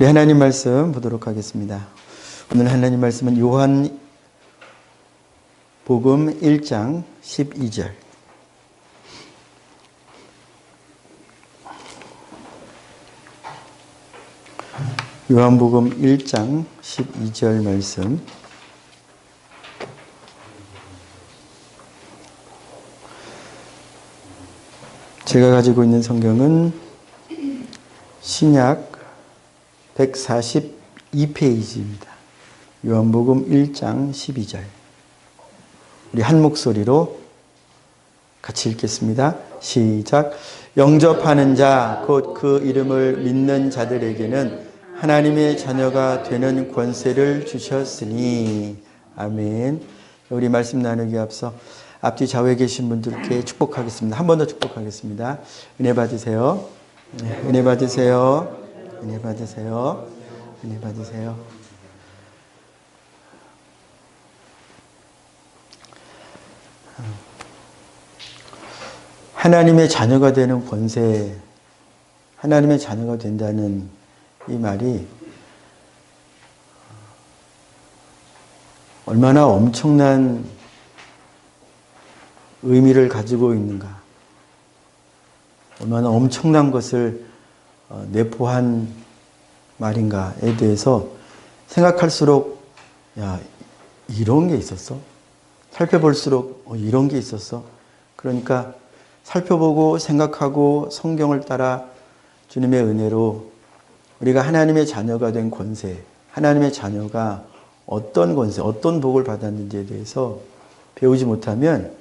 우리 하나님 말씀 보도록 하겠습니다. 오늘 하나님 말씀은 요한 복음 1장 12절. 요한복음 1장 12절 말씀. 제가 가지고 있는 성경은 신약 142페이지입니다. 요한복음 1장 12절. 우리 한 목소리로 같이 읽겠습니다. 시작. 영접하는 자, 곧 그 이름을 믿는 자들에게는 하나님의 자녀가 되는 권세를 주셨으니. 아멘. 우리 말씀 나누기 앞서 앞뒤 좌우에 계신 분들께 축복하겠습니다. 한 번 더 축복하겠습니다. 은혜 받으세요. 은혜 받으세요. 은혜 받으세요. 은혜 받으세요. 하나님의 자녀가 되는 권세, 하나님의 자녀가 된다는 이 말이 얼마나 엄청난 의미를 가지고 있는가, 얼마나 엄청난 것을 내포한 말인가에 대해서 생각할수록, 야, 이런 게 있었어? 살펴볼수록 이런 게 있었어? 그러니까 살펴보고 생각하고 성경을 따라 주님의 은혜로 우리가 하나님의 자녀가 된 권세, 하나님의 자녀가 어떤 권세, 어떤 복을 받았는지에 대해서 배우지 못하면,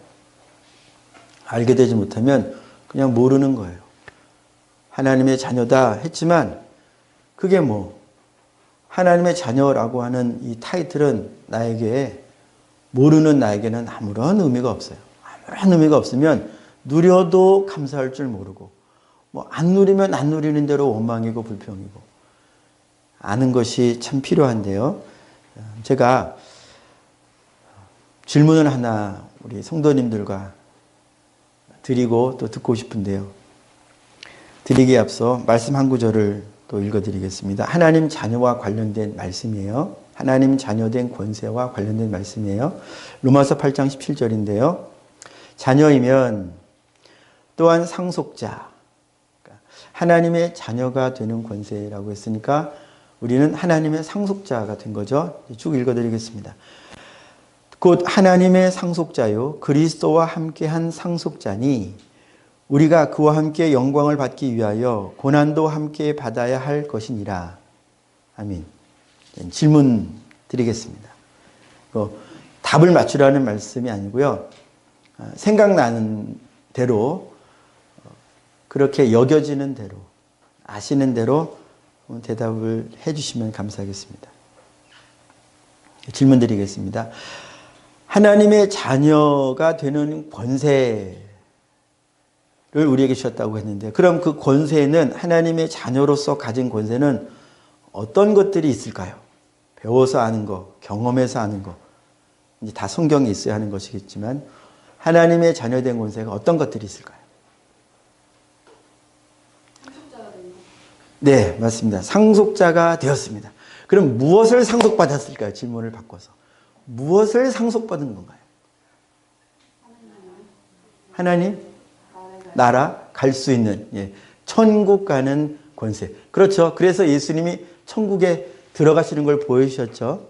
알게 되지 못하면 그냥 모르는 거예요. 하나님의 자녀다 했지만 그게 뭐, 하나님의 자녀라고 하는 이 타이틀은 나에게, 모르는 나에게는 아무런 의미가 없어요. 아무런 의미가 없으면 누려도 감사할 줄 모르고, 뭐 안 누리면 안 누리는 대로 원망이고 불평이고, 아는 것이 참 필요한데요. 제가 질문을 하나 우리 성도님들과 드리고 또 듣고 싶은데요. 드리기에 앞서 말씀 한 구절을 또 읽어드리겠습니다. 하나님 자녀와 관련된 말씀이에요. 하나님 자녀된 권세와 관련된 말씀이에요. 로마서 8장 17절인데요. 자녀이면 또한 상속자, 하나님의 자녀가 되는 권세라고 했으니까 우리는 하나님의 상속자가 된 거죠. 쭉 읽어드리겠습니다. 곧 하나님의 상속자요 그리스도와 함께한 상속자니 우리가 그와 함께 영광을 받기 위하여 고난도 함께 받아야 할 것이니라. 아멘. 질문 드리겠습니다. 답을 맞추라는 말씀이 아니고요. 생각나는 대로, 그렇게 여겨지는 대로, 아시는 대로 대답을 해주시면 감사하겠습니다. 질문 드리겠습니다. 하나님의 자녀가 되는 권세를 우리에게 주셨다고 했는데, 그럼 그 권세는, 하나님의 자녀로서 가진 권세는 어떤 것들이 있을까요? 배워서 아는 거, 경험해서 아는 거, 이제 다 성경에 있어야 하는 것이겠지만, 하나님의 자녀된 권세가 어떤 것들이 있을까요? 네, 맞습니다. 상속자가 되었습니다. 그럼 무엇을 상속받았을까요? 질문을 바꿔서. 무엇을 상속받은 건가요? 하나님? 나라? 갈 수 있는, 천국 가는 권세. 그렇죠. 그래서 예수님이 천국에 들어가시는 걸 보여주셨죠.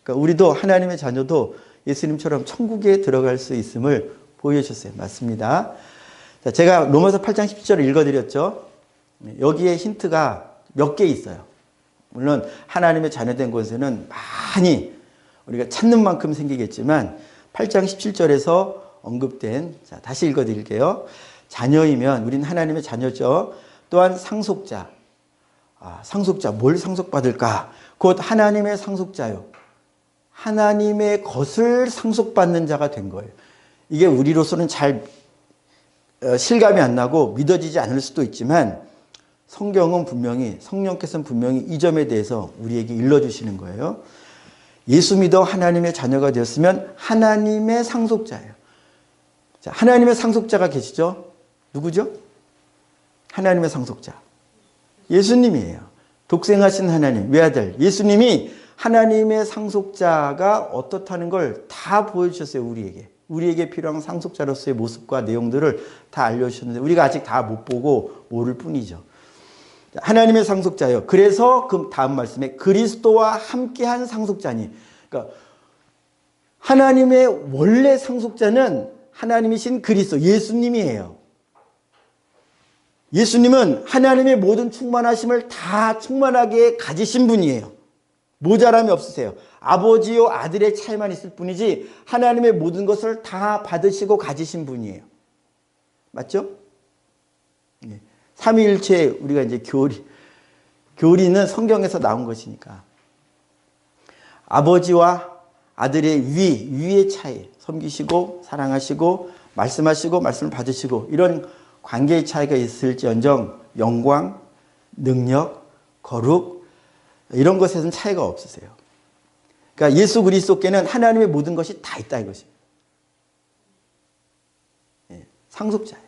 그러니까 우리도, 하나님의 자녀도 예수님처럼 천국에 들어갈 수 있음을 보여주셨어요. 맞습니다. 자, 제가 로마서 8장 10절을 읽어드렸죠. 여기에 힌트가 몇 개 있어요. 물론 하나님의 자녀된 권세는 많이 우리가 찾는 만큼 생기겠지만 8장 17절에서 언급된, 자, 다시 읽어드릴게요. 자녀이면, 우린 하나님의 자녀죠. 또한 상속자. 상속자, 뭘 상속받을까? 곧 하나님의 상속자요. 하나님의 것을 상속받는 자가 된 거예요. 이게 우리로서는 잘 실감이 안 나고 믿어지지 않을 수도 있지만, 성경은 분명히, 성령께서는 분명히 이 점에 대해서 우리에게 일러주시는 거예요. 예수 믿어 하나님의 자녀가 되었으면 하나님의 상속자예요. 자, 하나님의 상속자가 계시죠? 누구죠? 하나님의 상속자. 예수님이에요. 독생하신 하나님, 외아들 예수님이 하나님의 상속자가 어떻다는 걸 다 보여주셨어요. 우리에게 필요한 상속자로서의 모습과 내용들을 다 알려주셨는데 우리가 아직 다 못 보고 모를 뿐이죠. 하나님의 상속자요. 그래서 그 다음 말씀에 그리스도와 함께한 상속자니. 그러니까 하나님의 원래 상속자는 하나님이신 그리스도, 예수님이에요. 예수님은 하나님의 모든 충만하심을 다 충만하게 가지신 분이에요. 모자람이 없으세요. 아버지요 아들의 차이만 있을 뿐이지 하나님의 모든 것을 다 받으시고 가지신 분이에요. 맞죠? 삼위일체 우리가 이제 교리는 성경에서 나온 것이니까 아버지와 아들의 위의 차이, 섬기시고 사랑하시고 말씀하시고 말씀을 받으시고 이런 관계의 차이가 있을지언정 영광, 능력, 거룩 이런 것에서는 차이가 없으세요. 그러니까 예수 그리스도께는 하나님의 모든 것이 다 있다 이것입니다. 상속자예요.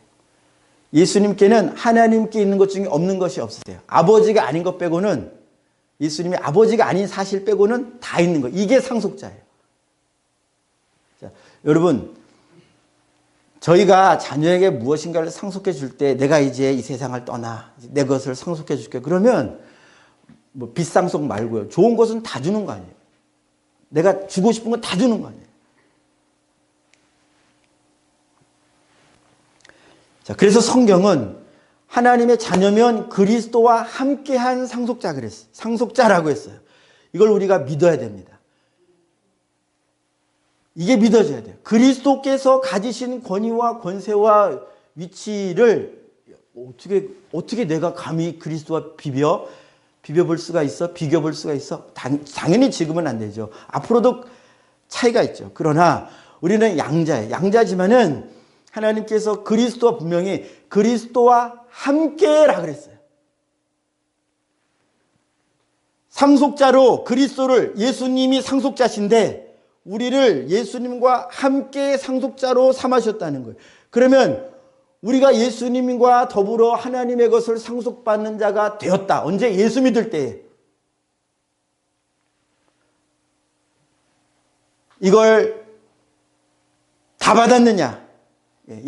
예수님께는 하나님께 있는 것 중에 없는 것이 없으세요. 아버지가 아닌 것 빼고는 예수님이 아버지가 아닌 사실 빼고는 다 있는 거. 이게 상속자예요. 자, 여러분 저희가 자녀에게 무엇인가를 상속해 줄 때 내가 이제 이 세상을 떠나 내 것을 상속해 줄게. 그러면 뭐 빚상속 말고요. 좋은 것은 다 주는 거 아니에요. 내가 주고 싶은 건 다 주는 거 아니에요. 자, 그래서 성경은 하나님의 자녀면 그리스도와 함께한 상속자 그랬어요. 상속자라고 했어요. 이걸 우리가 믿어야 됩니다. 이게 믿어져야 돼요. 그리스도께서 가지신 권위와 권세와 위치를 어떻게 내가 감히 그리스도와 비벼볼 수가 있어? 비교볼 수가 있어? 당연히 지금은 안 되죠. 앞으로도 차이가 있죠. 그러나 우리는 양자예요. 양자지만은 하나님께서 그리스도와 분명히 그리스도와 함께라 그랬어요. 상속자로 그리스도를 예수님이 상속자신데 우리를 예수님과 함께 상속자로 삼으셨다는 거예요. 그러면 우리가 예수님과 더불어 하나님의 것을 상속받는 자가 되었다. 언제? 예수 믿을 때에. 이걸 다 받았느냐?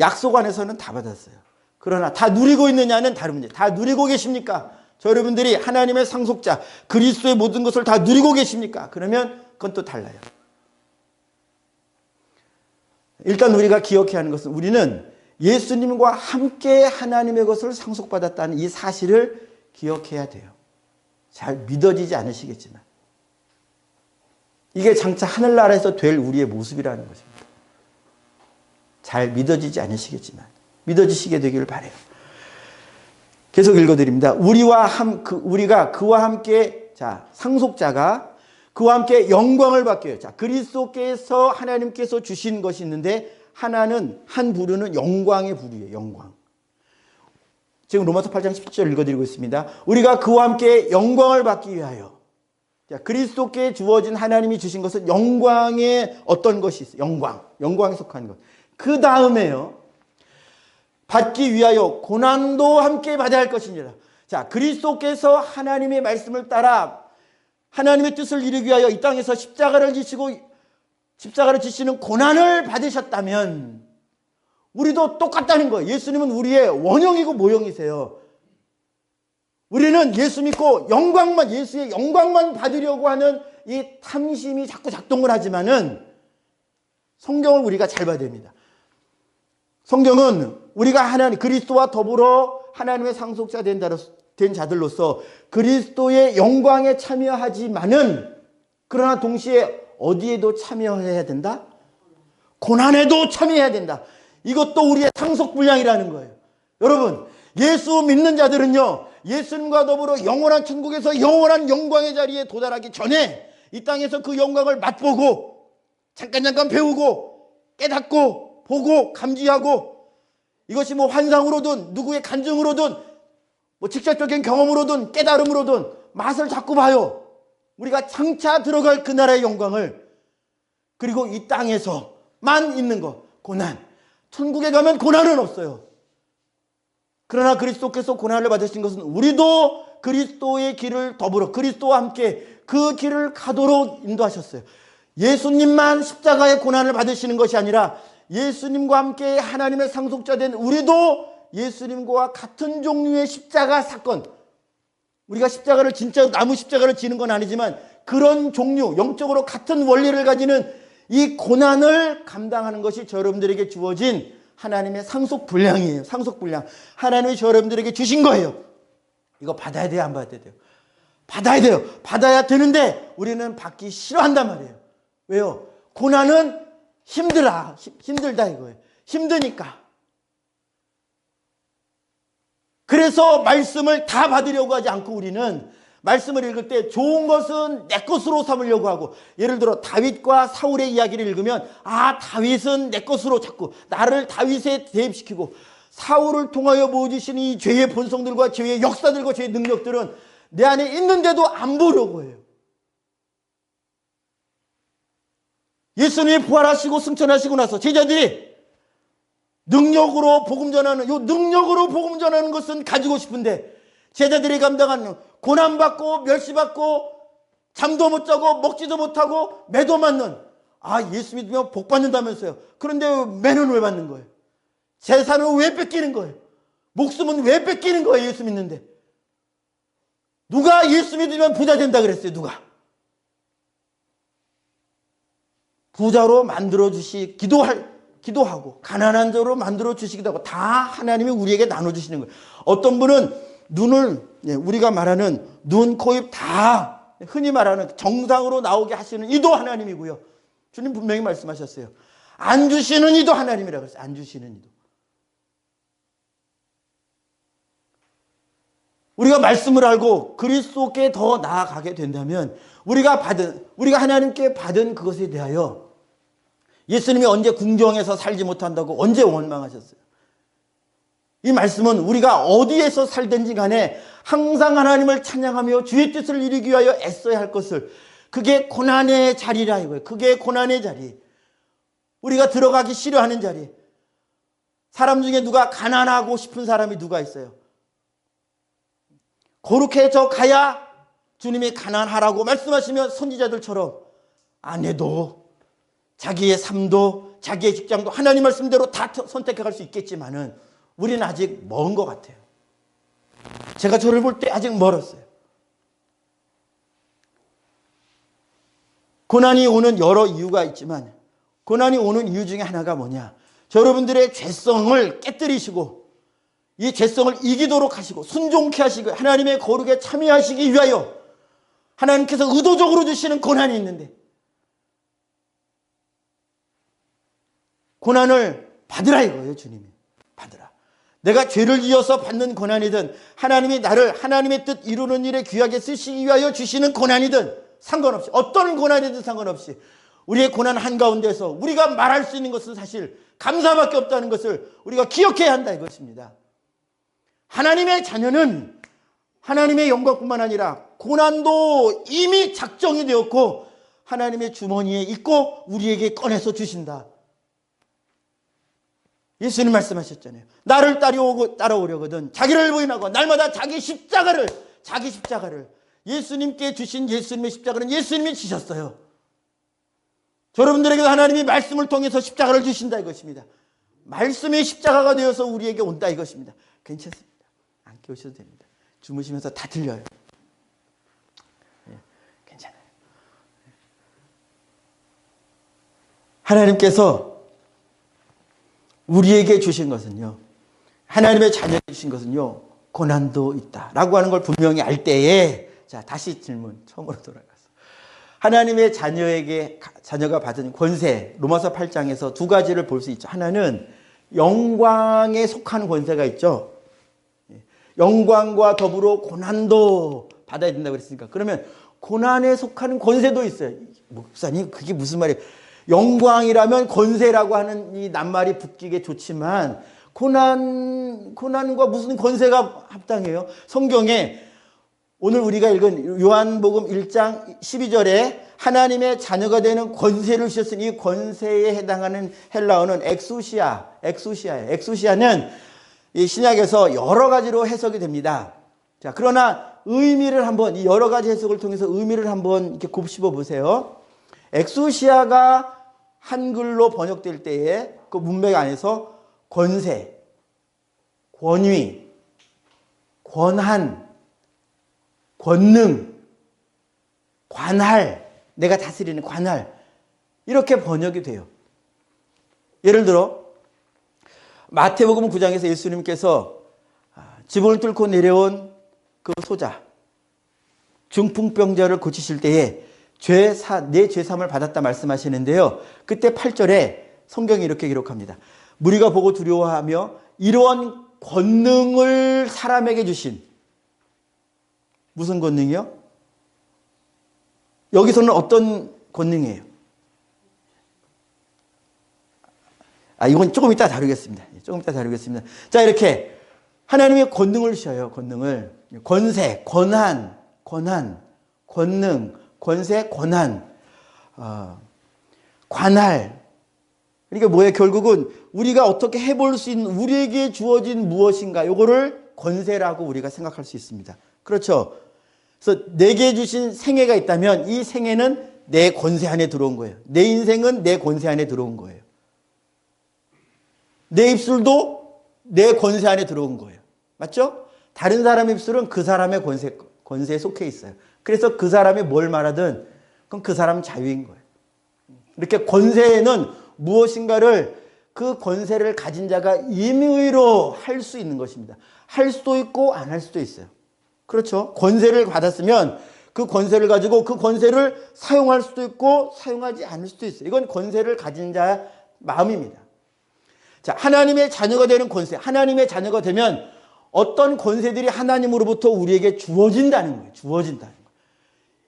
약속 안에서는 다 받았어요. 그러나 다 누리고 있느냐는 다른 문제. 다 누리고 계십니까? 저 여러분들이 하나님의 상속자 그리스도의 모든 것을 다 누리고 계십니까? 그러면 그건 또 달라요. 일단 우리가 기억해야 하는 것은 우리는 예수님과 함께 하나님의 것을 상속받았다는 이 사실을 기억해야 돼요. 잘 믿어지지 않으시겠지만 이게 장차 하늘나라에서 될 우리의 모습이라는 것입니다. 잘 믿어지지 않으시겠지만 믿어지시게 되기를 바라요. 계속 읽어드립니다. 우리가 그와 함께 상속자가 그와 함께 영광을 받게요. 그리스도께서 하나님께서 주신 것이 있는데 한 부류는 영광의 부류예요. 영광. 지금 로마서 8장 17절 읽어드리고 있습니다. 우리가 그와 함께 영광을 받기 위하여. 그리스도께 주어진 하나님이 주신 것은 영광의 어떤 것이 있어요. 영광에 속한 것. 그 다음에요. 받기 위하여 고난도 함께 받아야 할 것이니라. 그리스도께서 하나님의 말씀을 따라 하나님의 뜻을 이루기 위하여 이 땅에서 십자가를 지시는 고난을 받으셨다면 우리도 똑같다는 거예요. 예수님은 우리의 원형이고 모형이세요. 우리는 예수 믿고 예수의 영광만 받으려고 하는 이 탐심이 자꾸 작동을 하지만은 성경을 우리가 잘 봐야 됩니다. 성경은 우리가 그리스도와 더불어 하나님의 상속자 된 자들로서 그리스도의 영광에 참여하지만은 그러나 동시에 어디에도 참여해야 된다? 고난에도 참여해야 된다. 이것도 우리의 상속 분량이라는 거예요. 여러분, 예수 믿는 자들은요, 예수님과 더불어 영원한 천국에서 영원한 영광의 자리에 도달하기 전에 이 땅에서 그 영광을 맛보고 잠깐 배우고 깨닫고 보고 감지하고 이것이 환상으로든 누구의 간증으로든 직접적인 경험으로든 깨달음으로든 맛을 자꾸 봐요. 우리가 장차 들어갈 그 나라의 영광을. 그리고 이 땅에서만 있는 것, 고난. 천국에 가면 고난은 없어요. 그러나 그리스도께서 고난을 받으신 것은 우리도 그리스도의 길을 더불어 그리스도와 함께 그 길을 가도록 인도하셨어요. 예수님만 십자가의 고난을 받으시는 것이 아니라 예수님과 함께 하나님의 상속자 된 우리도 예수님과 같은 종류의 십자가 사건, 우리가 십자가를 진짜 나무 십자가를 지는 건 아니지만 그런 종류, 영적으로 같은 원리를 가지는 이 고난을 감당하는 것이 저 여러분들에게 주어진 하나님의 상속 분량이에요. 상속 분량. 하나님이 저 여러분들에게 주신 거예요. 이거 받아야 돼요, 안 받아야 돼요? 받아야 돼요. 받아야 되는데 우리는 받기 싫어한단 말이에요. 왜요? 고난은 힘들다 이거예요. 힘드니까. 그래서 말씀을 다 받으려고 하지 않고 우리는 말씀을 읽을 때 좋은 것은 내 것으로 삼으려고 하고, 예를 들어 다윗과 사울의 이야기를 읽으면 다윗은 내 것으로 자꾸 나를 다윗에 대입시키고, 사울을 통하여 보여주신 이 죄의 본성들과 죄의 역사들과 죄의 능력들은 내 안에 있는데도 안 보려고 해요. 예수님이 부활하시고 승천하시고 나서 제자들이 능력으로 복음 전하는 것은 가지고 싶은데, 제자들이 감당하는 고난받고 멸시받고 잠도 못 자고 먹지도 못하고 매도 맞는, 예수 믿으면 복 받는다면서요. 그런데 매는 왜 받는 거예요? 재산은 왜 뺏기는 거예요? 목숨은 왜 뺏기는 거예요? 예수 믿는데. 누가 예수 믿으면 부자 된다 그랬어요? 누가? 부자로 만들어 기도하고 가난한 자로 만들어 주시기도 하고, 다 하나님이 우리에게 나눠주시는 거예요. 어떤 분은 우리가 말하는 눈, 코, 입 다 흔히 말하는 정상으로 나오게 하시는 이도 하나님이고요. 주님 분명히 말씀하셨어요. 안 주시는 이도 하나님이라고 했어요. 안 주시는 이도. 우리가 말씀을 알고 그리스도께 더 나아가게 된다면 우리가 하나님께 받은 그것에 대하여, 예수님이 언제 궁정에서 살지 못한다고 언제 원망하셨어요? 이 말씀은 우리가 어디에서 살든지 간에 항상 하나님을 찬양하며 주의 뜻을 이루기 위하여 애써야 할 것을, 그게 고난의 자리라 이거예요. 그게 고난의 자리. 우리가 들어가기 싫어하는 자리. 사람 중에 누가 가난하고 싶은 사람이 누가 있어요? 거룩해져 가야 주님이 가난하라고 말씀하시면 선지자들처럼 아내도 자기의 삶도 자기의 직장도 하나님 말씀대로 다 선택할 수 있겠지만은 우리는 아직 먼 것 같아요. 제가 저를 볼 때 아직 멀었어요. 고난이 오는 여러 이유가 있지만 고난이 오는 이유 중에 하나가 뭐냐? 여러분들의 죄성을 깨뜨리시고 이 죄성을 이기도록 하시고 순종케 하시고 하나님의 거룩에 참여하시기 위하여 하나님께서 의도적으로 주시는 고난이 있는데, 고난을 받으라 이거예요. 주님이 받으라. 내가 죄를 지어서 받는 고난이든 하나님이 나를 하나님의 뜻 이루는 일에 귀하게 쓰시기 위하여 주시는 고난이든 상관없이, 어떤 고난이든 상관없이 우리의 고난 한가운데서 우리가 말할 수 있는 것은 사실 감사밖에 없다는 것을 우리가 기억해야 한다 이것입니다. 하나님의 자녀는 하나님의 영광뿐만 아니라 고난도 이미 작정이 되었고 하나님의 주머니에 있고 우리에게 꺼내서 주신다. 예수님 말씀하셨잖아요. 나를 따라오려거든 자기를 부인하고 날마다 자기 십자가를 예수님께 주신 예수님의 십자가는 예수님이 지셨어요. 여러분들에게도 하나님이 말씀을 통해서 십자가를 주신다 이것입니다. 말씀이 십자가가 되어서 우리에게 온다 이것입니다. 괜찮습니다. 안 깨우셔도 됩니다. 주무시면서 다 들려요. 괜찮아요. 하나님께서 우리에게 주신 것은요, 하나님의 자녀에게 주신 것은요, 고난도 있다라고 하는 걸 분명히 알 때에, 자, 다시 질문 처음으로 돌아가서 하나님의 자녀가 받은 권세, 로마서 8장에서 두 가지를 볼 수 있죠. 하나는 영광에 속한 권세가 있죠. 영광과 더불어 고난도 받아야 된다고 그랬으니까, 그러면 고난에 속하는 권세도 있어요. 목사님 그게 무슨 말이에요? 영광이라면 권세라고 하는 이 낱말이 붙기게 좋지만 고난과 무슨 권세가 합당해요? 성경에 오늘 우리가 읽은 요한복음 1장 12절에 하나님의 자녀가 되는 권세를 주셨으니 이 권세에 해당하는 헬라어는 엑수시아예요. 엑수시아는 이 신약에서 여러 가지로 해석이 됩니다. 자, 그러나 의미를 한번, 이 여러 가지 해석을 통해서 의미를 한번 이렇게 곱씹어 보세요. 엑수시아가 한글로 번역될 때에 그 문맥 안에서 권세, 권위, 권한, 권능, 관할, 내가 다스리는 관할, 이렇게 번역이 돼요. 예를 들어 마태복음 9장에서 예수님께서 지붕을 뚫고 내려온 그 소자, 중풍병자를 고치실 때에 내 죄사함을 받았다 말씀하시는데요. 그때 8절에 성경이 이렇게 기록합니다. 무리가 보고 두려워하며 이러한 권능을 사람에게 주신, 무슨 권능이요? 여기서는 어떤 권능이에요? 이건 조금 이따 다루겠습니다. 자, 이렇게 하나님의 권능을 주셔요. 권능을. 권세, 권한, 권능, 권세, 권한, 관할. 그러니까 뭐예요? 결국은 우리가 어떻게 해볼 수 있는, 우리에게 주어진 무엇인가, 요거를 권세라고 우리가 생각할 수 있습니다. 그렇죠? 그래서 내게 주신 생애가 있다면 이 생애는 내 권세 안에 들어온 거예요. 내 인생은 내 권세 안에 들어온 거예요. 내 입술도 내 권세 안에 들어온 거예요. 맞죠? 다른 사람의 입술은 그 사람의 권세에 속해 있어요. 그래서 그 사람이 뭘 말하든 그건 그 사람 자유인 거예요. 이렇게 권세는 무엇인가를, 그 권세를 가진 자가 임의로 할 수 있는 것입니다. 할 수도 있고 안 할 수도 있어요. 그렇죠? 권세를 받았으면 그 권세를 가지고 그 권세를 사용할 수도 있고 사용하지 않을 수도 있어요. 이건 권세를 가진 자의 마음입니다. 자, 하나님의 자녀가 되는 권세, 하나님의 자녀가 되면 어떤 권세들이 하나님으로부터 우리에게 주어진다는 거예요. 주어진다는 거예요.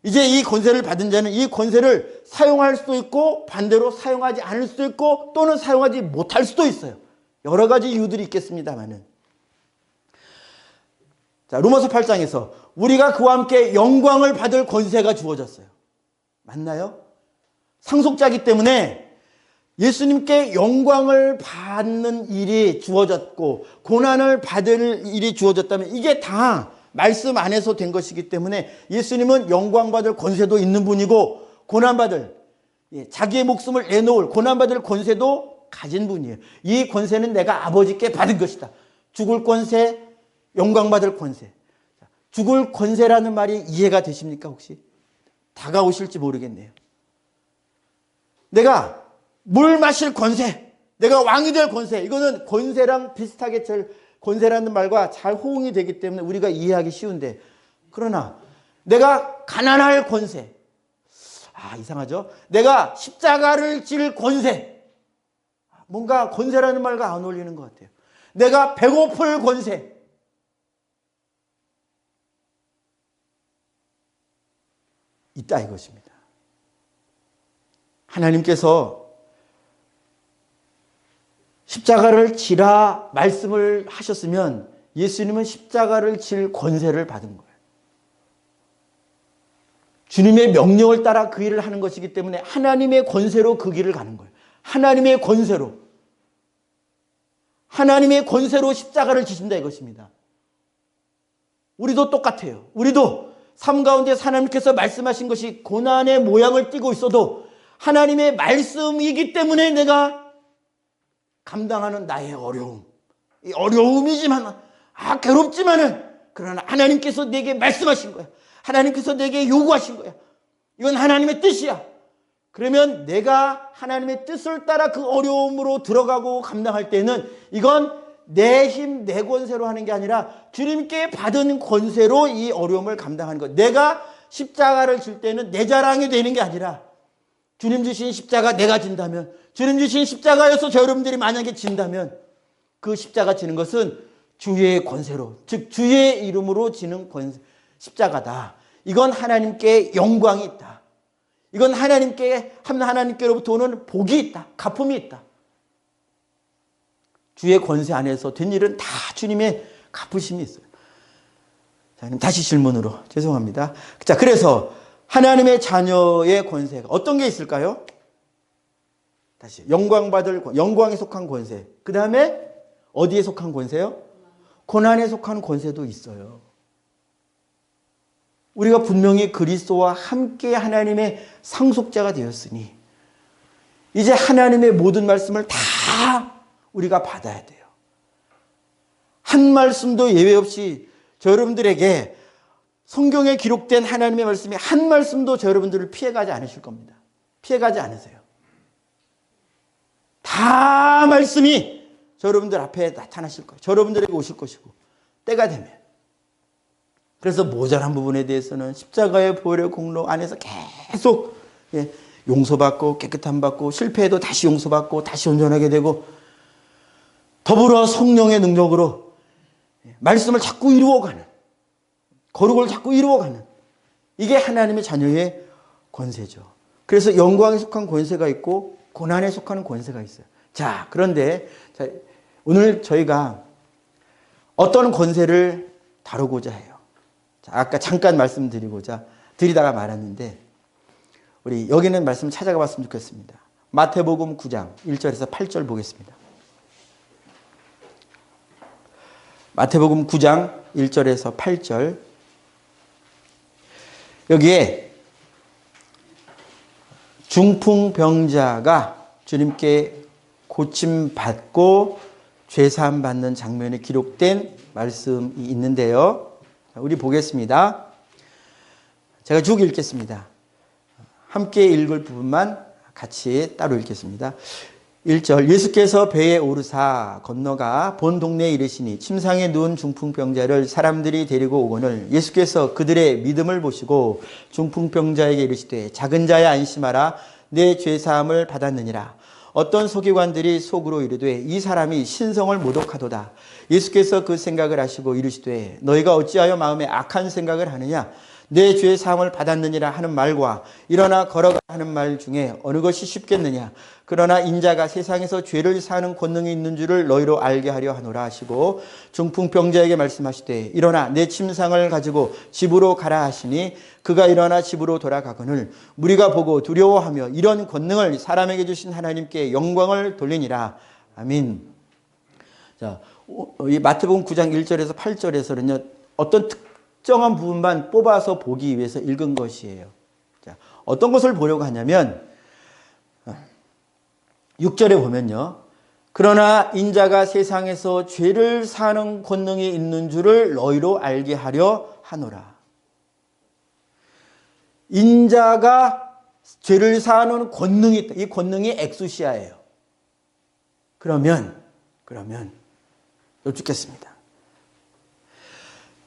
이제 이 권세를 받은 자는 이 권세를 사용할 수도 있고 반대로 사용하지 않을 수도 있고 또는 사용하지 못할 수도 있어요. 여러 가지 이유들이 있겠습니다만은. 자, 로마서 8장에서 우리가 그와 함께 영광을 받을 권세가 주어졌어요. 맞나요? 상속자이기 때문에 예수님께 영광을 받는 일이 주어졌고 고난을 받을 일이 주어졌다면 이게 다 말씀 안에서 된 것이기 때문에 예수님은 영광받을 권세도 있는 분이고 고난받을, 자기의 목숨을 내놓을 고난받을 권세도 가진 분이에요. 이 권세는 내가 아버지께 받은 것이다. 죽을 권세, 영광받을 권세. 죽을 권세라는 말이 이해가 되십니까 혹시? 다가오실지 모르겠네요. 내가 물 마실 권세, 내가 왕이 될 권세, 이거는 권세랑 비슷하게 권세라는 말과 잘 호응이 되기 때문에 우리가 이해하기 쉬운데, 그러나 내가 가난할 권세, 이상하죠? 내가 십자가를 질 권세, 뭔가 권세라는 말과 안 어울리는 것 같아요. 내가 배고플 권세, 있다 이것입니다. 하나님께서 십자가를 지라 말씀을 하셨으면 예수님은 십자가를 질 권세를 받은 거예요. 주님의 명령을 따라 그 일을 하는 것이기 때문에 하나님의 권세로 그 길을 가는 거예요. 하나님의 권세로. 하나님의 권세로 십자가를 지신다 이것입니다. 우리도 똑같아요. 우리도 삶 가운데 하나님께서 말씀하신 것이 고난의 모양을 띠고 있어도 하나님의 말씀이기 때문에 내가 감당하는 나의 어려움, 이 어려움이지만 괴롭지만은 그러나 하나님께서 내게 말씀하신 거야. 하나님께서 내게 요구하신 거야. 이건 하나님의 뜻이야. 그러면 내가 하나님의 뜻을 따라 그 어려움으로 들어가고 감당할 때는 이건 내 힘, 내 권세로 하는 게 아니라 주님께 받은 권세로 이 어려움을 감당하는 거야. 내가 십자가를 질 때는 내 자랑이 되는 게 아니라 주님 주신 십자가 내가 진다면, 주님 주신 십자가여서 저 여러분들이 만약에 진다면 그 십자가 지는 것은 주의 권세로, 즉 주의 이름으로 지는 십자가다. 이건 하나님께 영광이 있다. 이건 하나님께로부터 오는 복이 있다. 가품이 있다. 주의 권세 안에서 된 일은 다 주님의 갚으심이 있어요. 자, 그럼 다시 질문으로 죄송합니다. 자, 그래서 하나님의 자녀의 권세가 어떤 게 있을까요? 다시 영광에 속한 권세. 그 다음에 어디에 속한 권세요? 고난에 속한 권세도 있어요. 우리가 분명히 그리스도와 함께 하나님의 상속자가 되었으니 이제 하나님의 모든 말씀을 다 우리가 받아야 돼요. 한 말씀도 예외 없이 저 여러분들에게 성경에 기록된 하나님의 말씀이 한 말씀도 저 여러분들을 피해가지 않으실 겁니다. 피해가지 않으세요. 다 말씀이 저 여러분들 앞에 나타나실 거예요. 저 여러분들에게 오실 것이고 때가 되면. 그래서 모자란 부분에 대해서는 십자가의 보혈의 공로 안에서 계속 용서받고 깨끗함 받고 실패해도 다시 용서받고 다시 온전하게 되고 더불어 성령의 능력으로 말씀을 자꾸 이루어가는, 거룩을 자꾸 이루어가는, 이게 하나님의 자녀의 권세죠. 그래서 영광에 속한 권세가 있고 고난에 속하는 권세가 있어요. 자, 그런데 오늘 저희가 어떤 권세를 다루고자 해요. 자, 아까 잠깐 드리다가 말았는데 우리 여기는 말씀 찾아가 봤으면 좋겠습니다. 마태복음 9장 1절에서 8절 보겠습니다. 마태복음 9장 1절에서 8절. 여기에 중풍병자가 주님께 고침받고 죄사함 받는 장면이 기록된 말씀이 있는데요. 우리 보겠습니다. 제가 쭉 읽겠습니다. 함께 읽을 부분만 같이 따로 읽겠습니다. 1절. 예수께서 배에 오르사 건너가 본 동네에 이르시니 침상에 누운 중풍병자를 사람들이 데리고 오거늘 예수께서 그들의 믿음을 보시고 중풍병자에게 이르시되 작은 자야 안심하라 내 죄사함을 받았느니라. 어떤 서기관들이 속으로 이르되 이 사람이 신성을 모독하도다. 예수께서 그 생각을 하시고 이르시되 너희가 어찌하여 마음에 악한 생각을 하느냐. 내 죄 사함을 받았느니라 하는 말과 일어나 걸어가 하는 말 중에 어느 것이 쉽겠느냐. 그러나 인자가 세상에서 죄를 사는 권능이 있는 줄을 너희로 알게 하려 하노라 하시고 중풍병자에게 말씀하시되 일어나 내 침상을 가지고 집으로 가라 하시니 그가 일어나 집으로 돌아가거늘 무리가 보고 두려워하며 이런 권능을 사람에게 주신 하나님께 영광을 돌리니라. 아멘. 자, 이 마태복음 9장 1절에서 8절에서는요 어떤 특정한 부분만 뽑아서 보기 위해서 읽은 것이에요. 자, 어떤 것을 보려고 하냐면 6절에 보면요. 그러나 인자가 세상에서 죄를 사는 권능이 있는 줄을 너희로 알게 하려 하노라. 인자가 죄를 사는 권능이 있다. 이 권능이 엑수시아예요. 그러면 여쭙겠습니다.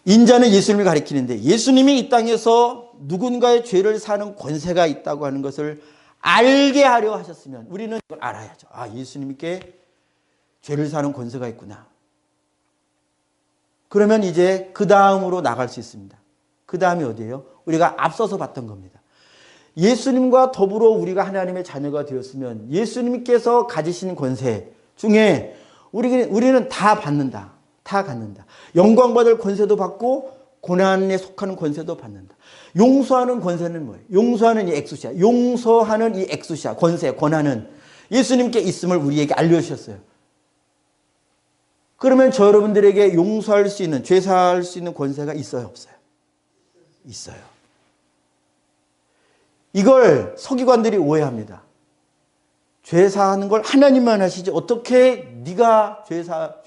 인자는 예수님을 가리키는데 예수님이 이 땅에서 누군가의 죄를 사는 권세가 있다고 하는 것을 알게 하려 하셨으면 우리는 이걸 알아야죠. 아, 예수님께 죄를 사는 권세가 있구나. 그러면 이제 그 다음으로 나갈 수 있습니다. 그 다음이 어디예요? 우리가 앞서서 봤던 겁니다. 예수님과 더불어 우리가 하나님의 자녀가 되었으면 예수님께서 가지신 권세 중에 우리는 다 받는다. 다 갖는다. 영광받을 권세도 받고 고난에 속하는 권세도 받는다. 용서하는 권세는 뭐예요? 용서하는 이 엑수시아. 용서하는 이 엑수시아. 권세, 권한은 예수님께 있음을 우리에게 알려주셨어요. 그러면 저 여러분들에게 용서할 수 있는, 죄사할 수 있는 권세가 있어요? 없어요? 있어요. 이걸 서기관들이 오해합니다. 죄사하는 걸 하나님만 하시지 어떻게 네가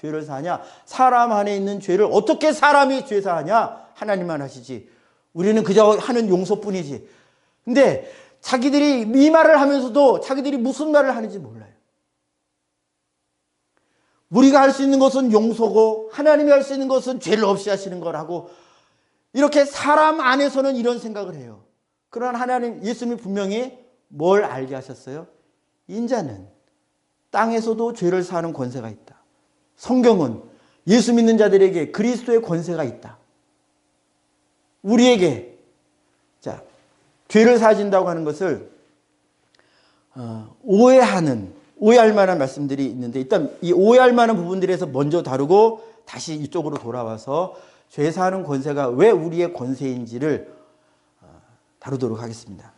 죄를 사하냐? 사람 안에 있는 죄를 어떻게 사람이 죄사하냐? 하나님만 하시지. 우리는 그저 하는 용서뿐이지. 근데 자기들이 이 말을 하면서도 자기들이 무슨 말을 하는지 몰라요. 우리가 할 수 있는 것은 용서고 하나님이 할 수 있는 것은 죄를 없이 하시는 거라고 이렇게 사람 안에서는 이런 생각을 해요. 그러나 하나님, 예수님이 분명히 뭘 알게 하셨어요? 인자는 땅에서도 죄를 사하는 권세가 있다. 성경은 예수 믿는 자들에게 그리스도의 권세가 있다. 우리에게 죄를 사진다고 하는 것을 오해할 만한 말씀들이 있는데 일단 이 오해할 만한 부분들에서 먼저 다루고 다시 이쪽으로 돌아와서 죄 사하는 권세가 왜 우리의 권세인지를 다루도록 하겠습니다.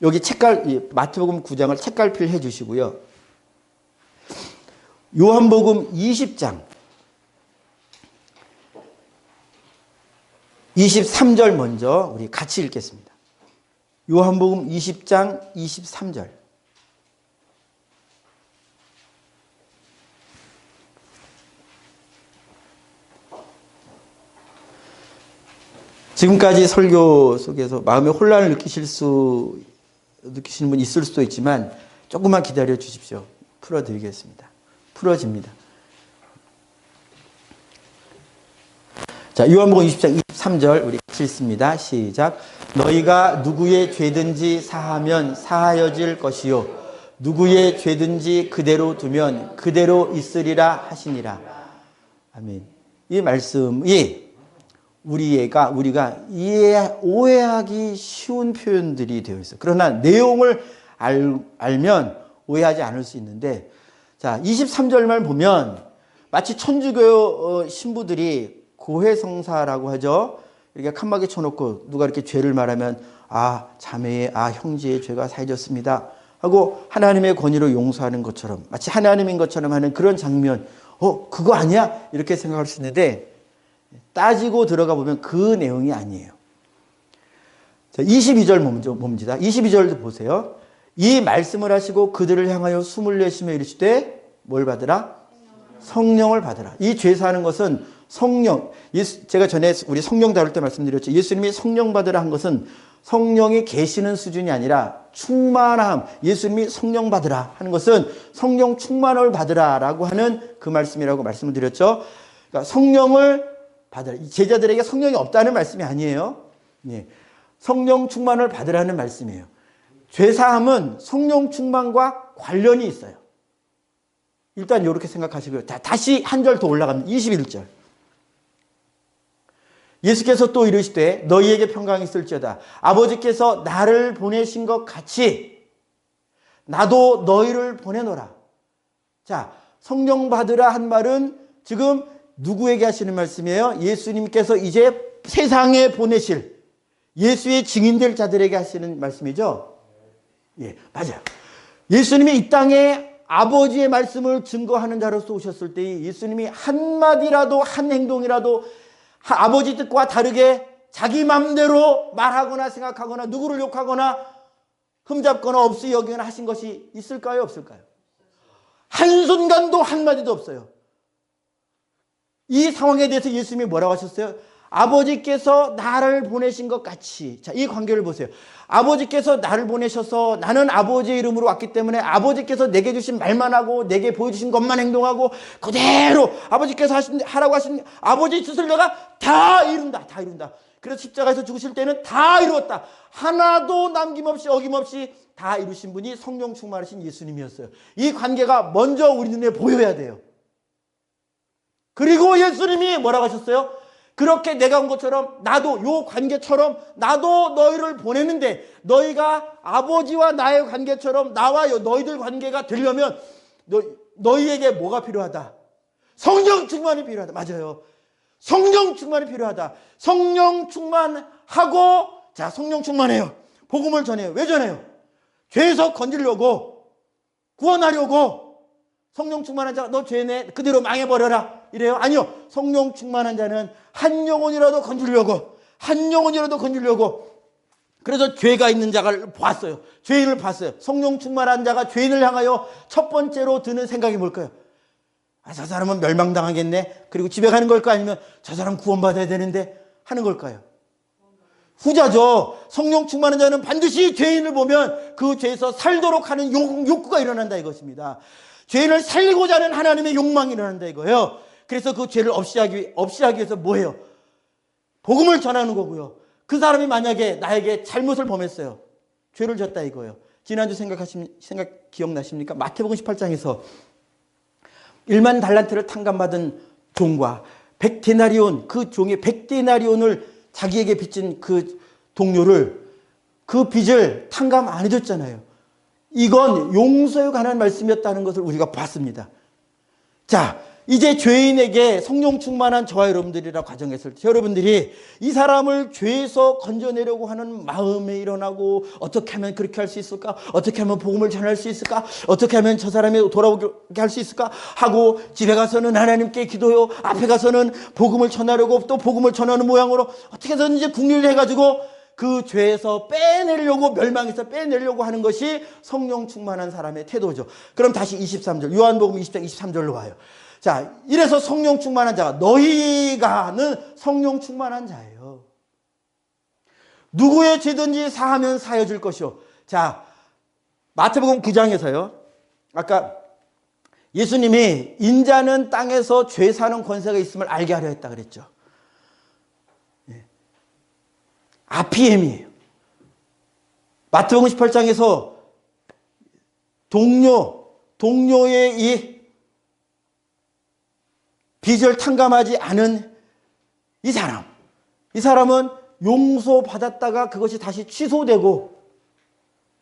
여기 마태복음 9장을 책갈피를 해 주시고요. 요한복음 20장 23절 먼저 우리 같이 읽겠습니다. 요한복음 20장 23절. 지금까지 설교 속에서 마음의 혼란을 느끼시는 분 있을 수도 있지만 조금만 기다려 주십시오. 풀어드리겠습니다. 풀어집니다. 자, 요한복음 20장 23절 우리 같이 읽습니다. 시작. 너희가 누구의 죄든지 사하면 사하여질 것이요 누구의 죄든지 그대로 두면 그대로 있으리라 하시니라. 아멘. 이 말씀이 우리가 오해하기 쉬운 표현들이 되어 있어요. 그러나 내용을 알면 오해하지 않을 수 있는데, 자, 23절만 보면 마치 천주교 신부들이 고해성사라고 하죠. 이렇게 칸막이 쳐놓고 누가 이렇게 죄를 말하면 자매의 형제의 죄가 사해졌습니다 하고 하나님의 권위로 용서하는 것처럼, 마치 하나님인 것처럼 하는 그런 장면, 그거 아니야? 이렇게 생각할 수 있는데 따지고 들어가 보면 그 내용이 아니에요. 자, 22절 먼저 봅니다. 22절도 보세요. 이 말씀을 하시고 그들을 향하여 숨을 내쉬며 이르시되 뭘 받으라? 성령을 받으라. 이 죄 사는 것은 성령, 제가 전에 우리 성령 다룰 때 말씀드렸죠. 예수님이 성령 받으라 한 것은 성령이 계시는 수준이 아니라 충만함, 예수님이 성령 받으라 하는 것은 성령 충만을 받으라라고 하는 그 말씀이라고 말씀을 드렸죠. 그러니까 성령을 받으라. 제자들에게 성령이 없다는 말씀이 아니에요. 성령 충만을 받으라는 말씀이에요. 죄사함은 성령 충만과 관련이 있어요. 일단 이렇게 생각하시고요. 다시 한 절 더 올라갑니다. 21절. 예수께서 또 이르시되 너희에게 평강이 있을지어다. 아버지께서 나를 보내신 것 같이 나도 너희를 보내노라. 자, 성령 받으라 한 말은 지금 누구에게 하시는 말씀이에요? 예수님께서 이제 세상에 보내실 예수의 증인될 자들에게 하시는 말씀이죠? 예, 맞아요. 예수님이 이 땅에 아버지의 말씀을 증거하는 자로서 오셨을 때 예수님이 한마디라도 한 행동이라도 아버지 뜻과 다르게 자기 맘대로 말하거나 생각하거나 누구를 욕하거나 흠잡거나 없이 여기거나 하신 것이 있을까요? 없을까요? 한순간도 한마디도 없어요. 이 상황에 대해서 예수님이 뭐라고 하셨어요? 아버지께서 나를 보내신 것 같이. 자, 이 관계를 보세요. 아버지께서 나를 보내셔서 나는 아버지의 이름으로 왔기 때문에 아버지께서 내게 주신 말만 하고 내게 보여주신 것만 행동하고 그대로 아버지께서 하라고 하신 아버지의 뜻을 내가 다 이룬다. 다 이룬다. 그래서 십자가에서 죽으실 때는 다 이루었다. 하나도 남김없이 어김없이 다 이루신 분이 성령 충만하신 예수님이었어요. 이 관계가 먼저 우리 눈에 보여야 돼요. 그리고 예수님이 뭐라고 하셨어요? 그렇게 내가 온 것처럼 나도 요 관계처럼 나도 너희를 보내는데 너희가 아버지와 나의 관계처럼 나와 너희들 관계가 되려면 너희에게 뭐가 필요하다? 성령 충만이 필요하다. 맞아요. 성령 충만이 필요하다. 성령 충만하고 자, 성령 충만해요. 복음을 전해요. 왜 전해요? 죄에서 건지려고 구원하려고. 성령 충만한 자가 너 죄네 그대로 망해버려라 이래요? 아니요. 성령 충만한 자는 한 영혼이라도 건지려고 한 영혼이라도 건지려고 그래서 죄가 있는 자를 봤어요. 죄인을 봤어요. 성령 충만한 자가 죄인을 향하여 첫 번째로 드는 생각이 뭘까요? 저 사람은 멸망당하겠네. 그리고 집에 가는 걸까? 아니면 저 사람 구원받아야 되는데 하는 걸까요? 후자죠. 성령 충만한 자는 반드시 죄인을 보면 그 죄에서 살도록 하는 욕구가 일어난다 이것입니다. 죄를 살리고자 하는 하나님의 욕망이 일어난다 이거예요. 그래서 그 죄를 없이 하기 위해서 뭐해요? 복음을 전하는 거고요. 그 사람이 만약에 나에게 잘못을 범했어요. 죄를 졌다 이거예요. 지난주 기억나십니까? 마태복음 18장에서 1만 달란트를 탕감받은 종과 100데나리온 그 종의 100데나리온을 자기에게 빚진 그 동료를 그 빚을 탕감 안 해줬잖아요. 이건 용서에 관한 말씀이었다는 것을 우리가 봤습니다. 자, 이제 죄인에게 성령 충만한 저와 여러분들이라 가정했을 때 여러분들이 이 사람을 죄에서 건져내려고 하는 마음에 일어나고 어떻게 하면 그렇게 할 수 있을까? 어떻게 하면 복음을 전할 수 있을까? 어떻게 하면 저 사람이 돌아오게 할 수 있을까? 하고 집에 가서는 하나님께 기도요. 앞에 가서는 복음을 전하려고 또 복음을 전하는 모양으로 어떻게든지 궁리를 해가지고 그 죄에서 빼내려고 멸망에서 빼내려고 하는 것이 성령 충만한 사람의 태도죠. 그럼 다시 23절 요한복음 20장 23절로 와요. 자, 이래서 성령 충만한 자가 너희가는 성령 충만한 자예요. 누구의 죄든지 사하면 사여질 것이요. 자, 마태복음 9장에서요. 아까 예수님이 인자는 땅에서 죄 사는 권세가 있음을 알게 하려 했다 그랬죠. 아피엠이에요. 마태복음 18장에서 동료의 이 빚을 탕감하지 않은 이 사람은 용서받았다가 그것이 다시 취소되고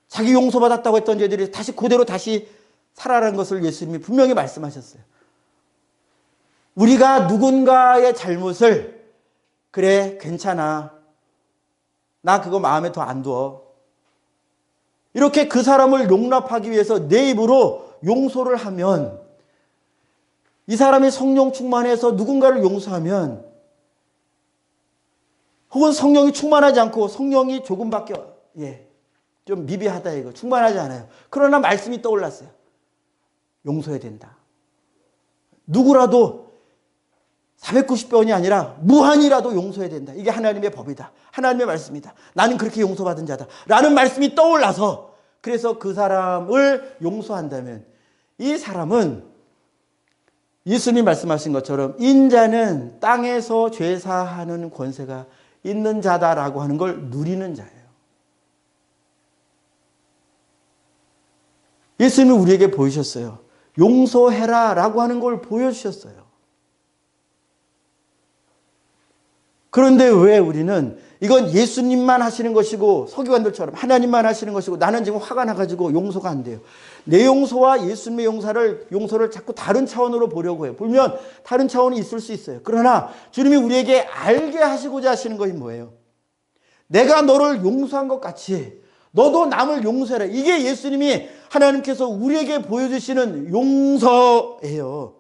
자기 용서받았다고 했던 죄들이 다시 그대로 다시 살아라는 것을 예수님이 분명히 말씀하셨어요. 우리가 누군가의 잘못을 그래 괜찮아 나 그거 마음에 더 안 두어 이렇게 그 사람을 용납하기 위해서 내 입으로 용서를 하면 이 사람이 성령 충만해서 누군가를 용서하면 혹은 성령이 충만하지 않고 성령이 조금밖에 좀 미비하다 이거 충만하지 않아요. 그러나 말씀이 떠올랐어요. 용서해야 된다. 누구라도 490번이 아니라 무한이라도 용서해야 된다. 이게 하나님의 법이다. 하나님의 말씀이다. 나는 그렇게 용서받은 자다. 라는 말씀이 떠올라서 그래서 그 사람을 용서한다면 이 사람은 예수님 말씀하신 것처럼 인자는 땅에서 죄사하는 권세가 있는 자다라고 하는 걸 누리는 자예요. 예수님이 우리에게 보이셨어요. 용서해라 라고 하는 걸 보여주셨어요. 그런데 왜 우리는 이건 예수님만 하시는 것이고 서기관들처럼 하나님만 하시는 것이고 나는 지금 화가 나가지고 용서가 안 돼요. 내 용서와 예수님의 용서를 자꾸 다른 차원으로 보려고 해요. 보면 다른 차원이 있을 수 있어요. 그러나 주님이 우리에게 알게 하시고자 하시는 것이 뭐예요? 내가 너를 용서한 것 같이 너도 남을 용서해라. 이게 예수님이 하나님께서 우리에게 보여주시는 용서예요.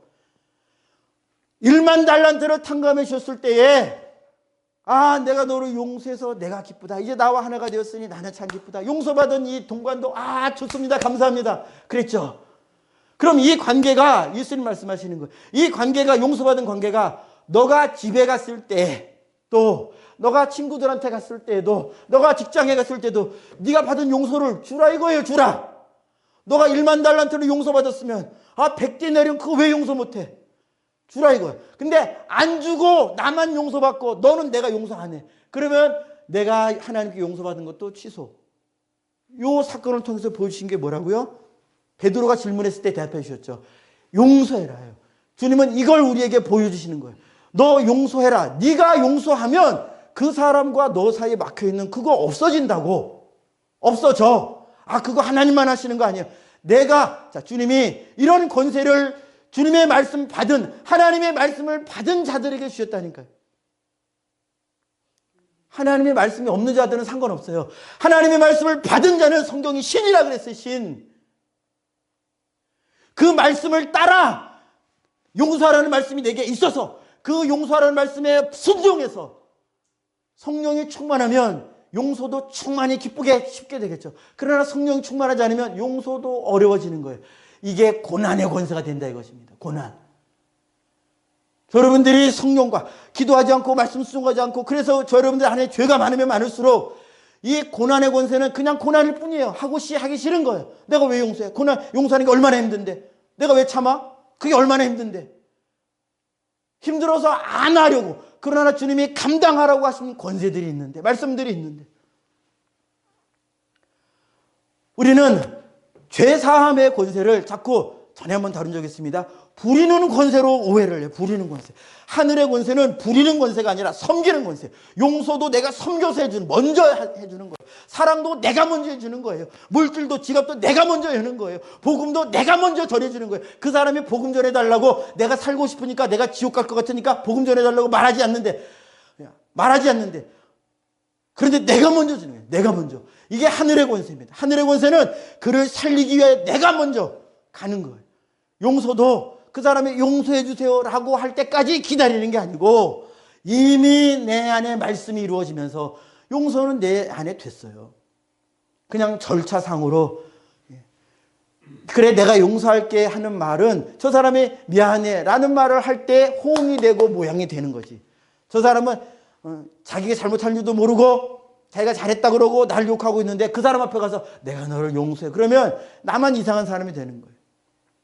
1만 달란트를 탕감해 주셨을 때에 내가 너를 용서해서 내가 기쁘다. 이제 나와 하나가 되었으니 나는 참 기쁘다. 용서받은 이 동관도 좋습니다. 감사합니다. 그랬죠. 그럼 이 관계가 예수님 말씀하시는 거예요. 이 관계가 용서받은 관계가 너가 집에 갔을 때 또 너가 친구들한테 갔을 때도 너가 직장에 갔을 때도 네가 받은 용서를 주라 이거예요. 주라. 너가 1만 달란트를 용서받았으면 100디나리온 그거 왜 용서 못해? 주라 이거야. 근데 안 주고 나만 용서받고 너는 내가 용서 안 해. 그러면 내가 하나님께 용서받은 것도 취소. 이 사건을 통해서 보여주신 게 뭐라고요? 베드로가 질문했을 때 대답해 주셨죠. 용서해라요. 주님은 이걸 우리에게 보여주시는 거예요. 너 용서해라. 네가 용서하면 그 사람과 너 사이에 막혀있는 그거 없어진다고. 없어져. 그거 하나님만 하시는 거 아니에요. 주님이 이런 권세를 주님의 말씀 받은 하나님의 말씀을 받은 자들에게 주셨다니까요. 하나님의 말씀이 없는 자들은 상관없어요. 하나님의 말씀을 받은 자는 성경이 신이라 그랬어요. 신. 그 말씀을 따라 용서하라는 말씀이 내게 있어서 그 용서하라는 말씀에 순종해서 성령이 충만하면 용서도 충만히 기쁘게 쉽게 되겠죠. 그러나 성령이 충만하지 않으면 용서도 어려워지는 거예요. 이게 고난의 권세가 된다 이것입니다. 고난. 여러분들이 성령과 기도하지 않고 말씀 순종하지 않고 그래서 여러분들 안에 죄가 많으면 많을수록 이 고난의 권세는 그냥 고난일 뿐이에요. 하기 싫은 거예요. 내가 왜 용서해? 용서하는 게 얼마나 힘든데. 내가 왜 참아? 그게 얼마나 힘든데. 힘들어서 안 하려고. 그러나 주님이 감당하라고 하신 권세들이 있는데, 말씀들이 있는데. 우리는 죄사함의 권세를 자꾸 전에 한번 다룬 적이 있습니다. 부리는 권세로 오해를 해요. 부리는 권세. 하늘의 권세는 부리는 권세가 아니라 섬기는 권세. 용서도 내가 섬겨서 해주는, 먼저 해주는 거예요. 사랑도 내가 먼저 해주는 거예요. 물질도 지갑도 내가 먼저 하는 거예요. 복음도 내가 먼저 전해주는 거예요. 그 사람이 복음 전해달라고, 내가 살고 싶으니까, 내가 지옥 갈 것 같으니까 복음 전해달라고 말하지 않는데, 그런데 내가 먼저 주는 거예요. 내가 먼저. 이게 하늘의 권세입니다. 하늘의 권세는 그를 살리기 위해 내가 먼저 가는 거예요. 용서도 그 사람이 용서해 주세요라고 할 때까지 기다리는 게 아니고 이미 내 안에 말씀이 이루어지면서 용서는 내 안에 됐어요. 그냥 절차상으로 그래 내가 용서할게 하는 말은 저 사람이 미안해 라는 말을 할 때 호응이 되고 모양이 되는 거지. 저 사람은 자기가 잘못한 줄도 모르고 자기가 잘했다 그러고 날 욕하고 있는데 그 사람 앞에 가서 내가 너를 용서해. 그러면 나만 이상한 사람이 되는 거예요.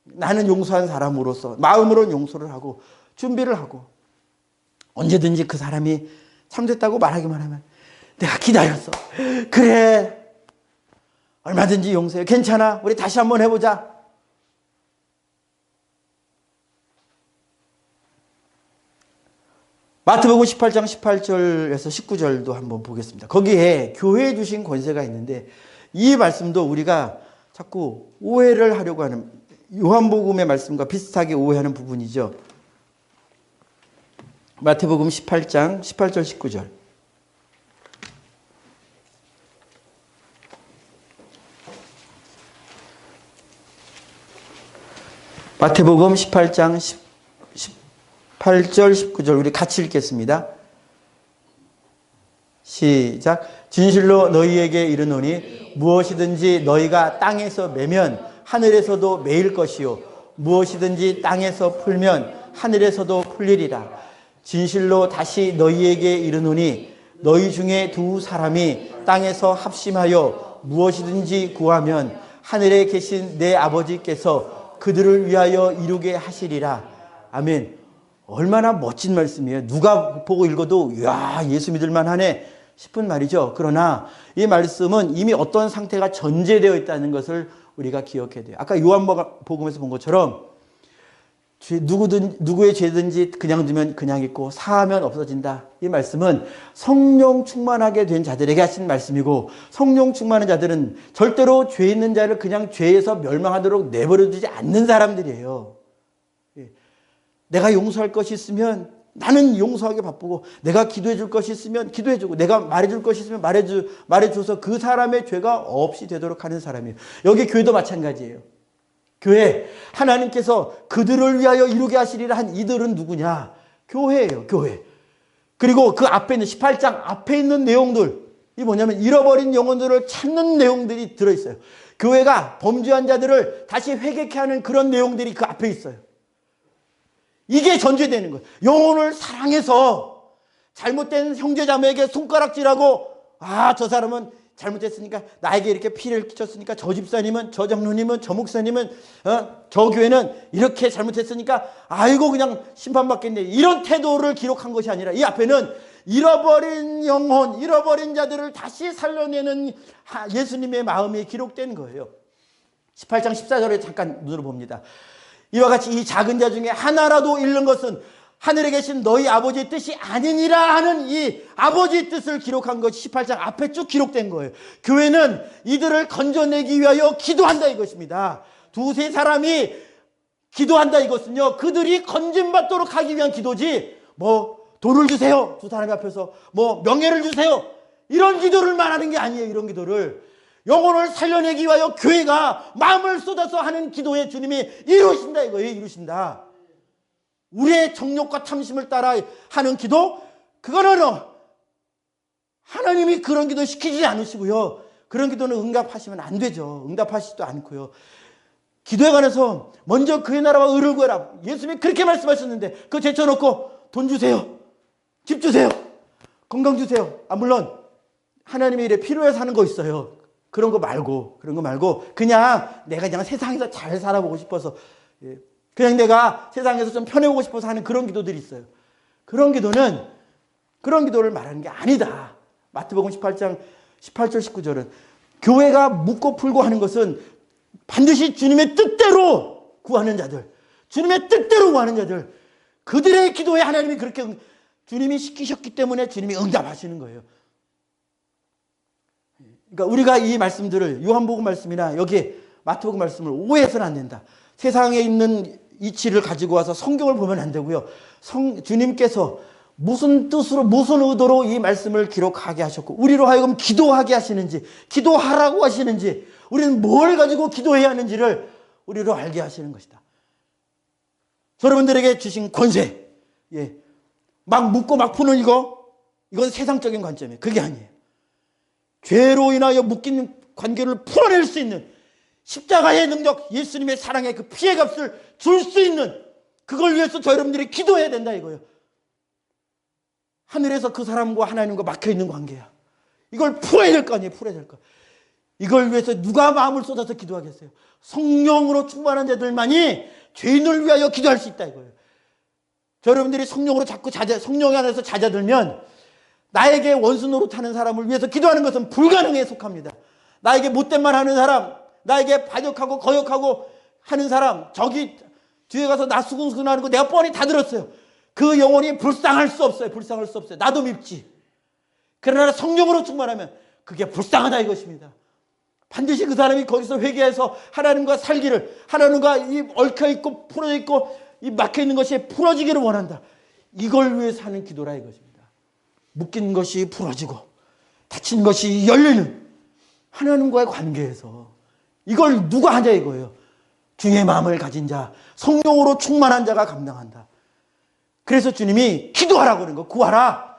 나는 용서한 사람으로서 마음으로는 용서를 하고 준비를 하고 언제든지 그 사람이 참됐다고 말하기만 하면 내가 기다렸어. 그래. 얼마든지 용서해. 괜찮아. 우리 다시 한번 해보자. 마태복음 18장 18절에서 19절도 한번 보겠습니다. 거기에 교회에 주신 권세가 있는데 이 말씀도 우리가 자꾸 오해를 하려고 하는 요한복음의 말씀과 비슷하게 오해하는 부분이죠. 마태복음 18장 18절 19절. 마태복음 18장 18절 19절 우리 같이 읽겠습니다. 시작. 진실로 너희에게 이르노니 무엇이든지 너희가 땅에서 매면 하늘에서도 매일 것이요 무엇이든지 땅에서 풀면 하늘에서도 풀리리라. 진실로 다시 너희에게 이르노니 너희 중에 두 사람이 땅에서 합심하여 무엇이든지 구하면 하늘에 계신 내 아버지께서 그들을 위하여 이루게 하시리라. 아멘. 얼마나 멋진 말씀이에요. 누가 보고 읽어도 이야 예수 믿을만 하네 싶은 말이죠. 그러나 이 말씀은 이미 어떤 상태가 전제되어 있다는 것을 우리가 기억해야 돼요. 아까 요한복음에서 본 것처럼 누구의 죄든지 그냥 두면 그냥 있고 사하면 없어진다. 이 말씀은 성령 충만하게 된 자들에게 하신 말씀이고 성령 충만한 자들은 절대로 죄 있는 자를 그냥 죄에서 멸망하도록 내버려두지 않는 사람들이에요. 내가 용서할 것이 있으면 나는 용서하기 바쁘고 내가 기도해 줄 것이 있으면 기도해 주고 내가 말해 줄 것이 있으면 말해줘서 그 사람의 죄가 없이 되도록 하는 사람이에요. 여기 교회도 마찬가지예요. 교회 하나님께서 그들을 위하여 이루게 하시리라 한 이들은 누구냐? 교회예요. 교회. 그리고 그 앞에 있는 18장 앞에 있는 내용들 이 뭐냐면 잃어버린 영혼들을 찾는 내용들이 들어있어요. 교회가 범죄한 자들을 다시 회개케 하는 그런 내용들이 그 앞에 있어요. 이게 전제되는 거예요. 영혼을 사랑해서 잘못된 형제자매에게 손가락질하고 저 사람은 잘못했으니까 나에게 이렇게 피해를 끼쳤으니까 저 집사님은 저 장로님은 저 목사님은 저 교회는 이렇게 잘못했으니까 아이고 그냥 심판받겠네 이런 태도를 기록한 것이 아니라 이 앞에는 잃어버린 영혼 잃어버린 자들을 다시 살려내는 예수님의 마음이 기록된 거예요. 18장 14절에 잠깐 눈으로 봅니다. 이와 같이 이 작은 자 중에 하나라도 잃는 것은 하늘에 계신 너희 아버지의 뜻이 아니니라 하는 이 아버지의 뜻을 기록한 것이 18장 앞에 쭉 기록된 거예요. 교회는 이들을 건져내기 위하여 기도한다 이것입니다. 두세 사람이 기도한다 이것은요. 그들이 건진받도록 하기 위한 기도지 돈을 주세요. 두 사람이 앞에서 명예를 주세요. 이런 기도를 말하는 게 아니에요. 이런 기도를. 영혼을 살려내기 위하여 교회가 마음을 쏟아서 하는 기도에 주님이 이루신다 이거예요. 이루신다. 우리의 정욕과 탐심을 따라 하는 기도 그거는 하나님이 그런 기도 시키지 않으시고요. 그런 기도는 응답하시면 안 되죠. 응답하시지도 않고요. 기도에 관해서 먼저 그의 나라와 의를 구해라. 예수님이 그렇게 말씀하셨는데 그거 제쳐놓고 돈 주세요. 집 주세요. 건강 주세요. 물론 하나님의 일에 필요해서 하는 거 있어요. 그런 거 말고 그냥 내가 그냥 세상에서 잘 살아보고 싶어서 그냥 내가 세상에서 좀 편해보고 싶어서 하는 그런 기도들이 있어요. 그런 기도를 말하는 게 아니다. 마태복음 18장 18절 19절은 교회가 묻고 풀고 하는 것은 반드시 주님의 뜻대로 구하는 자들, 주님의 뜻대로 구하는 자들, 그들의 기도에 하나님이 그렇게 주님이 시키셨기 때문에 주님이 응답하시는 거예요. 그러니까 우리가 이 말씀들을 요한복음 말씀이나 여기 마태복음 말씀을 오해해서는 안 된다. 세상에 있는 이치를 가지고 와서 성경을 보면 안 되고요. 주님께서 무슨 뜻으로 무슨 의도로 이 말씀을 기록하게 하셨고 우리로 하여금 기도하게 하시는지, 기도하라고 하시는지, 우리는 뭘 가지고 기도해야 하는지를 우리로 알게 하시는 것이다. 여러분들에게 주신 권세, 막 묻고 막 푸는 이건 세상적인 관점이에요. 그게 아니에요. 죄로 인하여 묶인 관계를 풀어낼 수 있는 십자가의 능력, 예수님의 사랑의 그 피의 값을 줄 수 있는, 그걸 위해서 저 여러분들이 기도해야 된다 이거예요. 하늘에서 그 사람과 하나님과 막혀있는 관계야. 이걸 풀어야 될 거 아니에요. 풀어야 될 거. 이걸 위해서 누가 마음을 쏟아서 기도하겠어요? 성령으로 충만한 자들만이 죄인을 위하여 기도할 수 있다 이거예요. 저 여러분들이 성령으로 자꾸 성령 안에서 잦아들면 나에게 원수 노릇하는 사람을 위해서 기도하는 것은 불가능에 속합니다. 나에게 못된 말 하는 사람, 나에게 반역하고 거역하고 하는 사람, 저기 뒤에 가서 나 수근수근하는 거 내가 뻔히 다 들었어요. 그 영혼이 불쌍할 수 없어요. 불쌍할 수 없어요. 나도 밉지. 그러나 성령으로 충만하면 그게 불쌍하다 이것입니다. 반드시 그 사람이 거기서 회개해서 하나님과 살기를, 하나님과 이 얽혀있고 풀어있고 이 막혀있는 것이 풀어지기를 원한다. 이걸 위해서 하는 기도라 이것입니다. 묶인 것이 풀어지고 닫힌 것이 열리는 하나님과의 관계에서 이걸 누가 하냐 이거예요. 주의 마음을 가진 자, 성령으로 충만한 자가 감당한다. 그래서 주님이 기도하라고 그러는 거. 구하라.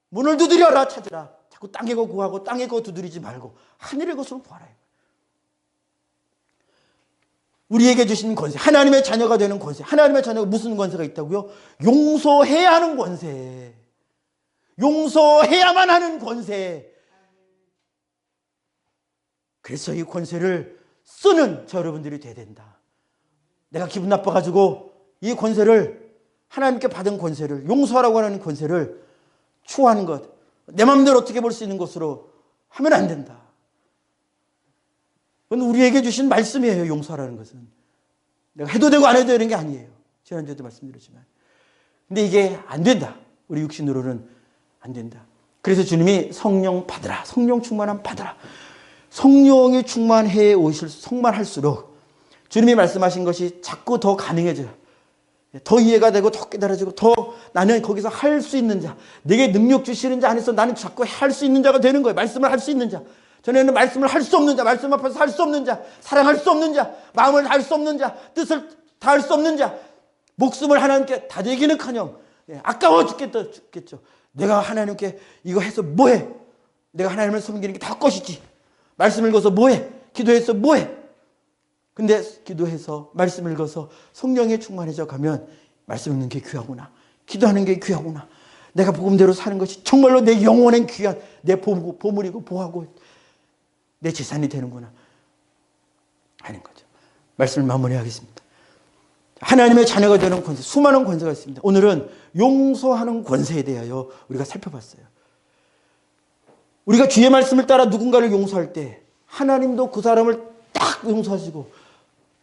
문을 두드려라. 찾으라. 자꾸 땅의 거 구하고 땅의 거 두드리지 말고 하늘의 것으로 구하라. 우리에게 주신 권세, 하나님의 자녀가 되는 권세. 하나님의 자녀가 무슨 권세가 있다고요? 용서해야 하는 권세. 용서해야만 하는 권세. 그래서 이 권세를 쓰는 저 여러분들이 돼야 된다. 내가 기분 나빠가지고 이 권세를, 하나님께 받은 권세를, 용서하라고 하는 권세를 추구하는 것, 내 마음대로 어떻게 볼 수 있는 것으로 하면 안 된다. 그건 우리에게 주신 말씀이에요. 용서하라는 것은 내가 해도 되고 안 해도 되는 게 아니에요. 지난주에도 말씀드렸지만, 근데 이게 안 된다. 우리 육신으로는 안 된다. 그래서 주님이 성령 받으라, 성령 충만함 받으라. 성령이 충만해 오실, 성만할수록 주님이 말씀하신 것이 자꾸 더 가능해져요. 더 이해가 되고 더 깨달아지고 더 나는 거기서 할 수 있는 자, 내게 능력 주시는 자 안에서 나는 자꾸 할 수 있는 자가 되는 거예요. 말씀을 할 수 있는 자. 전에는 말씀을 할 수 없는 자, 말씀 앞에서 할 수 없는 자, 사랑할 수 없는 자, 마음을 다할 수 없는 자, 뜻을 다할 수 없는 자, 목숨을 하나님께 다 내기는커녕 아까워 죽겠죠. 내가 하나님께 이거 해서 뭐해? 내가 하나님을 섬기는 게 다 것이지. 말씀 읽어서 뭐해? 기도해서 뭐해? 근데 기도해서 말씀 읽어서 성령에 충만해져 가면 말씀 읽는 게 귀하구나. 기도하는 게 귀하구나. 내가 복음대로 사는 것이 정말로 내 영혼엔 귀한 내 보물이고 보하고 내 재산이 되는구나 하는 거죠. 말씀을 마무리하겠습니다. 하나님의 자녀가 되는 권세, 수많은 권세가 있습니다. 오늘은 용서하는 권세에 대하여 우리가 살펴봤어요. 우리가 주의 말씀을 따라 누군가를 용서할 때 하나님도 그 사람을 딱 용서하시고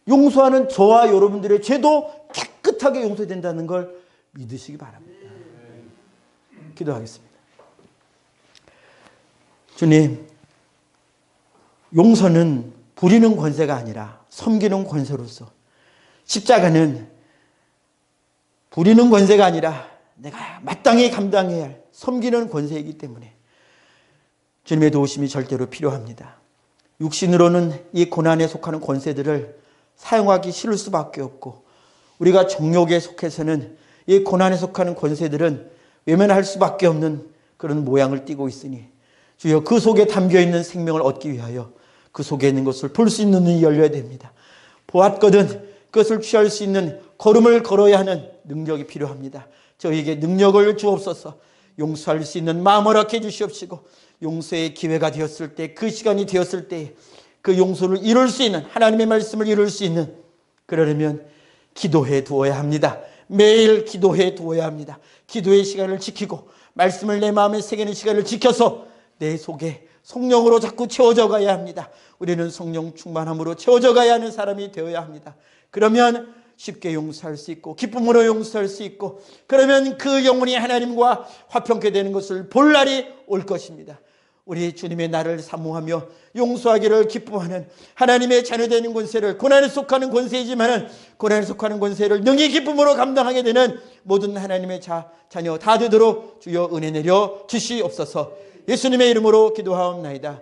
용서하는 저와 여러분들의 죄도 깨끗하게 용서된다는 걸 믿으시기 바랍니다. 기도하겠습니다. 주님, 용서는 부리는 권세가 아니라 섬기는 권세로서, 십자가는 부리는 권세가 아니라 내가 마땅히 감당해야 할 섬기는 권세이기 때문에 주님의 도우심이 절대로 필요합니다. 육신으로는 이 고난에 속하는 권세들을 사용하기 싫을 수밖에 없고, 우리가 정욕에 속해서는 이 고난에 속하는 권세들은 외면할 수밖에 없는 그런 모양을 띠고 있으니 주여, 그 속에 담겨있는 생명을 얻기 위하여 그 속에 있는 것을 볼 수 있는 눈이 열려야 됩니다. 보았거든 그것을 취할 수 있는 걸음을 걸어야 하는 능력이 필요합니다. 저에게 능력을 주옵소서. 용서할 수 있는 마음을 허락해 주시옵시고, 용서의 기회가 되었을 때, 그 시간이 되었을 때 그 용서를 이룰 수 있는, 하나님의 말씀을 이룰 수 있는, 그러려면 기도해 두어야 합니다. 매일 기도해 두어야 합니다. 기도의 시간을 지키고 말씀을 내 마음에 새기는 시간을 지켜서 내 속에 성령으로 자꾸 채워져 가야 합니다. 우리는 성령 충만함으로 채워져 가야 하는 사람이 되어야 합니다. 그러면 쉽게 용서할 수 있고 기쁨으로 용서할 수 있고, 그러면 그 영혼이 하나님과 화평케 되는 것을 볼 날이 올 것입니다. 우리 주님의 나를 사모하며 용서하기를 기뻐하는 하나님의 자녀되는 권세를, 고난에 속하는 권세이지만 고난에 속하는 권세를 능히 기쁨으로 감당하게 되는 모든 하나님의 자녀 다 되도록 주여 은혜 내려 주시옵소서. 예수님의 이름으로 기도하옵나이다.